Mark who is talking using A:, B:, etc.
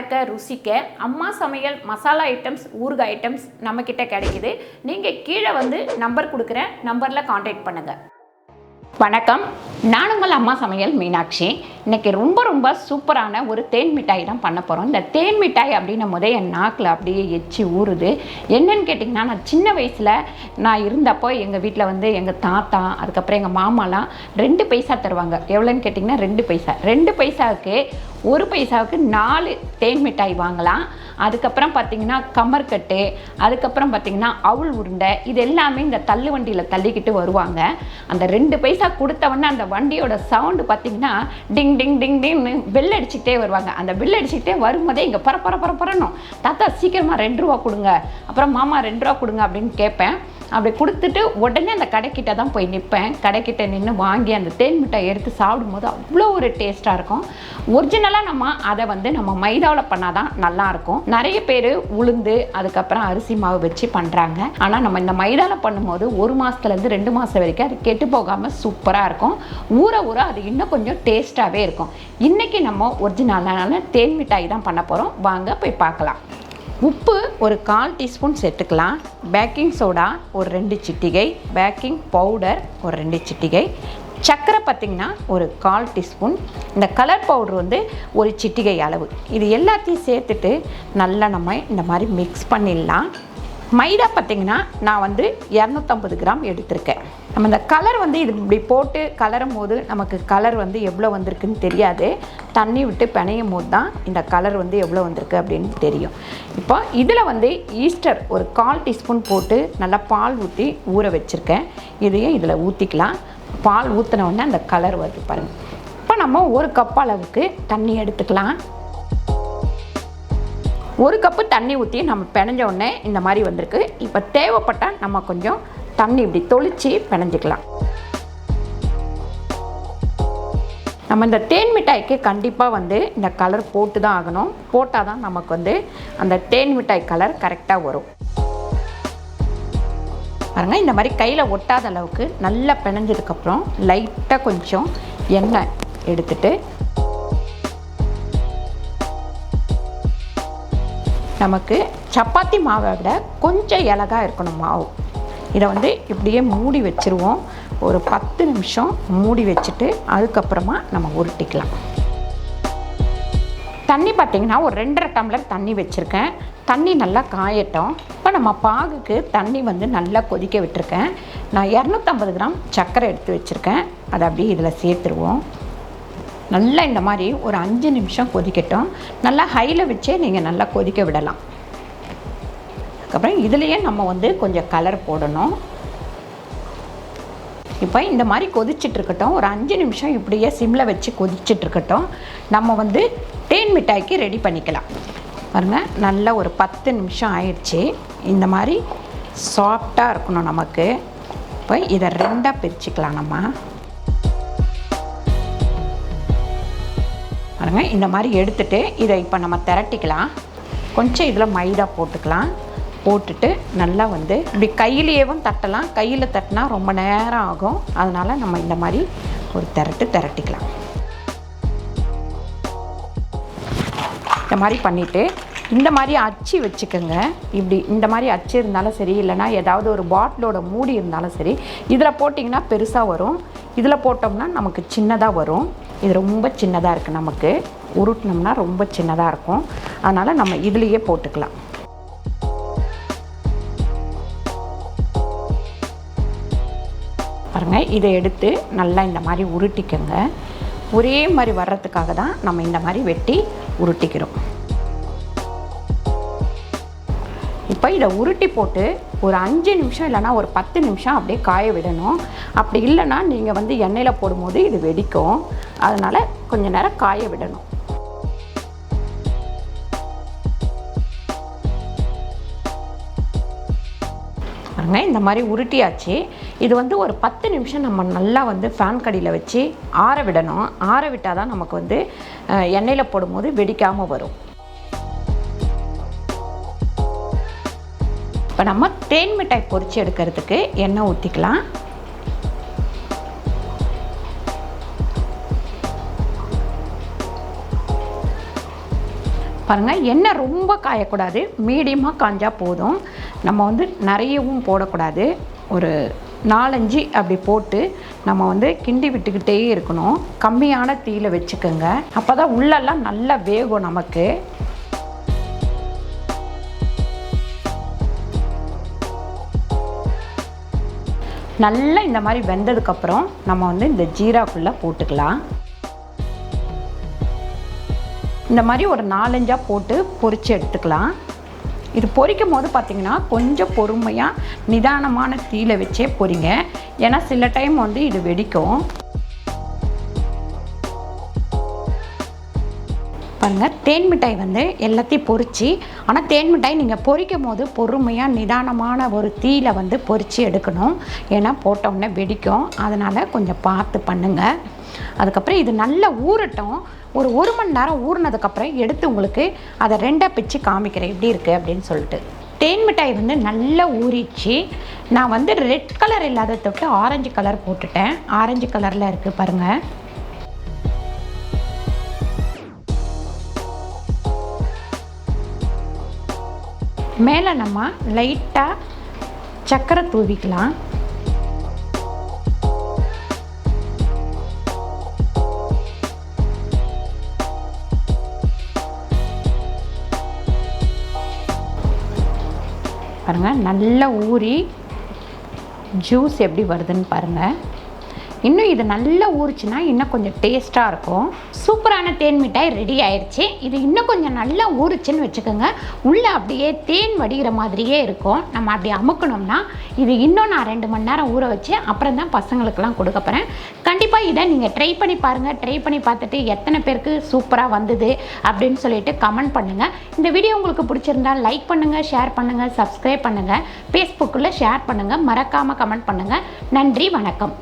A: மணக்க ருசிக்க அம்மா சமையல் மசாலா ஐட்டம்ஸ் ஊறுகாய் ஐட்டம்ஸ் நம்மக்கிட்ட கிடைக்குது. நீங்கள் கீழே வந்து நம்பர் கொடுக்குறேன், நம்பரில் காண்டாக்ட் பண்ணுங்கள். வணக்கம், நான் உங்கள் அம்மா சமையல் மீனாட்சி. இன்றைக்கி ரொம்ப சூப்பரான ஒரு தேன் மிட்டாய் தான் பண்ண போகிறோம். இந்த தேன் மிட்டாய் அப்படின்னும் போதே என் நாக்கில் அப்படியே எச்சி ஊறுது. என்னன்னு கேட்டிங்கன்னா, நான் சின்ன வயசில் நான் இருந்தப்போ எங்கள் வீட்டில் வந்து எங்கள் தாத்தா அதுக்கப்புறம் எங்கள் மாமாலாம் 2 பைசா தருவாங்க. எவ்வளோன்னு கேட்டிங்கன்னா 2 பைசா. 2 பைசாவுக்கு 1 பைசாவுக்கு 4 தேன் மிட்டாய் வாங்கலாம். அதுக்கப்புறம் பார்த்திங்கன்னா கமர்கட்டு, அதுக்கப்புறம் பார்த்திங்கன்னா அவுள் உருண்டை, இது எல்லாமே இந்த தள்ளு வண்டியில் தள்ளிக்கிட்டு வருவாங்க. அந்த 2 பைசா கொடுத்தவொடனே அந்த வண்டியோட சவுண்டு பார்த்திங்கன்னா டிங் டிங் டிங் டிங்னு பெல் அடிச்சுக்கிட்டே வருவாங்க. அந்த பெல் அடிச்சுக்கிட்டே வரும்போதே இங்கே பரப்பரணும், தாத்தா சீக்கிரமாக 2 ரூபா கொடுங்க, அப்புறம் மாமா 2 ரூபா கொடுங்க அப்படின்னு கேட்பேன். அப்படி கொடுத்துட்டு உடனே அந்த கடைக்கிட்ட தான் போய் நிற்பேன். கடைக்கிட்ட நின்று வாங்கி அந்த தேன் மிட்டாய் எடுத்து சாப்பிடும்போது அவ்வளோ ஒரு டேஸ்ட்டாக இருக்கும். ஒரிஜினலாக அதை வந்து நம்ம மைதாவில் பண்ணால் தான் நல்லாயிருக்கும். நிறைய பேர் உளுந்து அதுக்கப்புறம் அரிசி மாவு வச்சு பண்ணுறாங்க. ஆனால் நம்ம இந்த மைதாவில் பண்ணும்போது 1 மாதத்துலேருந்து 2 மாதம் வரைக்கும் அது கெட்டு போகாமல் சூப்பராக இருக்கும். ஊற அது இன்னும் கொஞ்சம் டேஸ்ட்டாகவே இருக்கும். இன்றைக்கி நம்ம ஒரிஜினலான தேன் மிட்டாய் தான் பண்ண போகிறோம். வாங்க போய் பார்க்கலாம். உப்பு ஒரு 1/4 டீஸ்பூன் சேர்த்துக்கலாம். பேக்கிங் சோடா ஒரு 2 சிட்டிகை, பேக்கிங் பவுடர் ஒரு 2 சிட்டிகை, சர்க்கரை பார்த்திங்கன்னா ஒரு 1/4 டீஸ்பூன், இந்த கலர் பவுடர் வந்து ஒரு சிட்டிகை அளவு. இது எல்லாத்தையும் சேர்த்துட்டு நல்லா நம்ம இந்த மாதிரி மிக்ஸ் பண்ணிடலாம். மைதா பார்த்திங்கன்னா நான் வந்து 250 கிராம் எடுத்திருக்கேன். நம்ம இந்த கலர் வந்து இது இப்படி போட்டு கலரும் போது நமக்கு கலர் வந்து எவ்வளோ வந்திருக்குன்னு தெரியாது. தண்ணி விட்டு பிணையும் போது தான் இந்த கலர் வந்து எவ்வளோ வந்திருக்கு அப்படின்னு தெரியும். இப்போ இதில் வந்து ஈஸ்டர் ஒரு 1/4 டீஸ்பூன் போட்டு நல்லா பால் ஊற்றி ஊற வச்சுருக்கேன். இதையும் இதில் ஊற்றிக்கலாம். பால் ஊற்றினோடனே அந்த கலர் வருது பாருங்கள். இப்போ நம்ம 1 கப் அளவுக்கு தண்ணி எடுத்துக்கலாம். 1 கப்பு தண்ணி ஊற்றி நம்ம பிணைஞ்ச உடனே இந்த மாதிரி வந்திருக்கு. இப்போ தேவைப்பட்டால் நம்ம கொஞ்சம் தண்ணி இப்படி தொளிச்சு பிணைஞ்சிக்கலாம். நம்ம இந்த தேன் மிட்டாய்க்கு கண்டிப்பாக வந்து இந்த கலர் போட்டு தான் ஆகணும். போட்டால் தான் நமக்கு வந்து அந்த தேன் மிட்டாய் கலர் கரெக்டாக வரும். பாருங்கள், இந்த மாதிரி கையில் ஒட்டாத அளவுக்கு நல்லா பிணைஞ்சதுக்கப்புறம் லைட்டாக கொஞ்சம் எண்ணெய் எடுத்துட்டு நமக்கு சப்பாத்தி மாவை விட கொஞ்சம் இலகா இருக்கணும் மாவு. இதை வந்து இப்படியே மூடி வச்சுருவோம். ஒரு 10 நிமிஷம் மூடி வச்சுட்டு அதுக்கப்புறமா நம்ம உருட்டிக்கலாம். தண்ணி பார்த்திங்கன்னா ஒரு 2.5 டம்ளர் தண்ணி வச்சுருக்கேன். தண்ணி நல்லா காயட்டும். இப்போ நம்ம பாகுக்கு தண்ணி வந்து நல்லா கொதிக்க விட்டுருக்கேன். நான் 250 கிராம் சர்க்கரை எடுத்து வச்சுருக்கேன். அதை அப்படியே இதில் சேர்த்துருவோம். நல்லா இந்த மாதிரி ஒரு 5 நிமிஷம் கொதிக்கட்டும். நல்லா ஹையில் வச்சே நீங்கள் நல்லா கொதிக்க விடலாம். அதுக்கப்புறம் இதுலேயே நம்ம வந்து கொஞ்சம் கலர் போடணும். இப்போ இந்த மாதிரி கொதிச்சிட்ருக்கட்டும். ஒரு 5 நிமிஷம் இப்படியே சிம்மில் வச்சு கொதிச்சிட்ருக்கட்டும். நம்ம வந்து தேன் மிட்டாய்க்கு ரெடி பண்ணிக்கலாம். பாருங்கள், நல்லா ஒரு 10 நிமிஷம் ஆயிடுச்சு. இந்த மாதிரி சாஃப்டாக இருக்கணும் நமக்கு. இப்போ இதை 2ஆக பிரிச்சுக்கலாம். நம்ம பாருங்க, இந்த மாதிரி எடுத்துகிட்டு இதை இப்போ நம்ம திரட்டிக்கலாம். கொஞ்சம் இதில் மைதா போட்டுக்கலாம். போட்டுட்டு நல்லா வந்து இப்படி கையிலேயும் தட்டலாம். கையில் தட்டினா ரொம்ப நேரம் ஆகும். அதனால் நம்ம இந்த மாதிரி ஒரு திரட்டிக்கலாம். இந்த மாதிரி பண்ணிவிட்டு இந்த மாதிரி அச்சு வச்சுக்கோங்க. இப்படி இந்த மாதிரி அச்சு இருந்தாலும் சரி, இல்லைனா ஏதாவது ஒரு பாட்டிலோட மூடி இருந்தாலும் சரி. இதில் போட்டிங்கன்னா பெருசாக வரும், இதில் போட்டோம்னா நமக்கு சின்னதாக வரும். இது ரொம்ப சின்னதாக இருக்குது. நமக்கு உருட்டினோம்னா ரொம்ப சின்னதாக இருக்கும். அதனால் நம்ம இதுலேயே போட்டுக்கலாம். பாருங்கள், இதை எடுத்து நல்லா இந்த மாதிரி உருட்டிக்கோங்க. ஒரே மாதிரி வர்றதுக்காக தான் நம்ம இந்த மாதிரி வெட்டி உருட்டிக்கிறோம். இப்போ இதை உருட்டி போட்டு ஒரு 5 நிமிஷம் இல்லைனா ஒரு 10 நிமிஷம் அப்படியே காய விடணும். அப்படி இல்லைன்னா நீங்கள் வந்து எண்ணெயில் போடும்போது இது வெடிக்கும். அதனால் கொஞ்சம் நேரம் காய விடணும். பாருங்க, இந்த மாதிரி உருட்டியாச்சு. இது வந்து ஒரு 10 நிமிஷம் நம்ம நல்லா வந்து ஃபேன் கடியில் வச்சு ஆற விடணும். ஆற விட்டால் தான் நமக்கு வந்து எண்ணெயில் போடும்போது வெடிக்காமல் வரும். இப்போ நம்ம தேன் மிட்டாய் பொரிச்சு எடுக்கிறதுக்கு எண்ணெய் ஊற்றிக்கலாம். பாருங்கள், எண்ணெய் ரொம்ப காயக்கூடாது, மீடியமாக காஞ்சா போதும். நம்ம வந்து நிறையவும் போடக்கூடாது. ஒரு 4-5 அப்படி போட்டு நம்ம வந்து கிண்டி விட்டுக்கிட்டே இருக்கணும். கம்மியான தீயில வச்சுக்கோங்க. அப்போ தான் உள்ளெல்லாம் நல்லா வேகும் நமக்கு. நல்லா இந்த மாதிரி வெந்ததுக்கப்புறம் நம்ம வந்து இந்த ஜீராக்குள்ளே போட்டுக்கலாம். இந்த மாதிரி ஒரு 4-5 போட்டு பொரித்து எடுத்துக்கலாம். இது பொரிக்கும் போது பார்த்திங்கன்னா கொஞ்சம் பொறுமையாக நிதானமான தீயில வச்சே பொரிங்க. ஏன்னா சில டைம் வந்து இது வெடிக்கும். பாருங்கள், தேன் மிட்டாய் வந்து எல்லாத்தையும் பொரித்து, ஆனால் தேன் மிட்டாய் நீங்கள் பொரிக்கும் போது பொறுமையாக நிதானமான ஒரு தீயில வந்து பொரித்து எடுக்கணும். ஏன்னா போட்டோன்னே வெடிக்கும். அதனால் கொஞ்சம் பார்த்து பண்ணுங்கள். அதுக்கப்புறம் இது நல்லா ஊறட்டும். ஒரு 1 மணி நேரம் ஊறினதுக்கப்புறம் எடுத்து உங்களுக்கு அதை 2ஆக பிச்சு காமிக்கிறேன் எப்படி இருக்குது அப்படின்னு சொல்லிட்டு. தேன் மிட்டாய் வந்து நல்லா ஊறிச்சு. நான் வந்து ரெட் கலர் இல்லாத தொட்டு ஆரஞ்சு கலர் போட்டுட்டேன். ஆரஞ்சு கலரில் இருக்குது பாருங்கள். மேலே நம்ம லைட்டாக சர்க்கரை தூவிக்கலாம். பாருங்கள், நல்லா ஊறி ஜூஸ் எப்படி வருதுன்னு பாருங்கள். இன்னும் இது நல்லா ஊறிச்சுன்னா இன்னும் கொஞ்சம் டேஸ்ட்டாக இருக்கும். சூப்பரான தேன் மிட்டாய் ரெடி ஆயிடுச்சு. இது இன்னும் கொஞ்சம் நல்லா ஊறிச்சுன்னு வச்சுக்கோங்க. உள்ளே அப்படியே தேன் வடிகிற மாதிரியே இருக்கும். நம்ம அப்படி அமுக்கணும்னா இது இன்னும் நான் 2 மணி நேரம் ஊற வச்சு அப்புறம் தான் பசங்களுக்கெல்லாம் கொடுக்க போகிறேன். கண்டிப்பாக இதை நீங்கள் ட்ரை பண்ணி பாருங்கள். ட்ரை பண்ணி பார்த்துட்டு எத்தனை பேருக்கு சூப்பராக வந்தது அப்படின்னு சொல்லிட்டு கமெண்ட் பண்ணுங்கள். இந்த வீடியோ உங்களுக்கு பிடிச்சிருந்தால் லைக் பண்ணுங்கள், ஷேர் பண்ணுங்கள், சப்ஸ்கிரைப் பண்ணுங்கள், ஃபேஸ்புக்கில் ஷேர் பண்ணுங்கள், மறக்காமல் கமெண்ட் பண்ணுங்கள். நன்றி, வணக்கம்.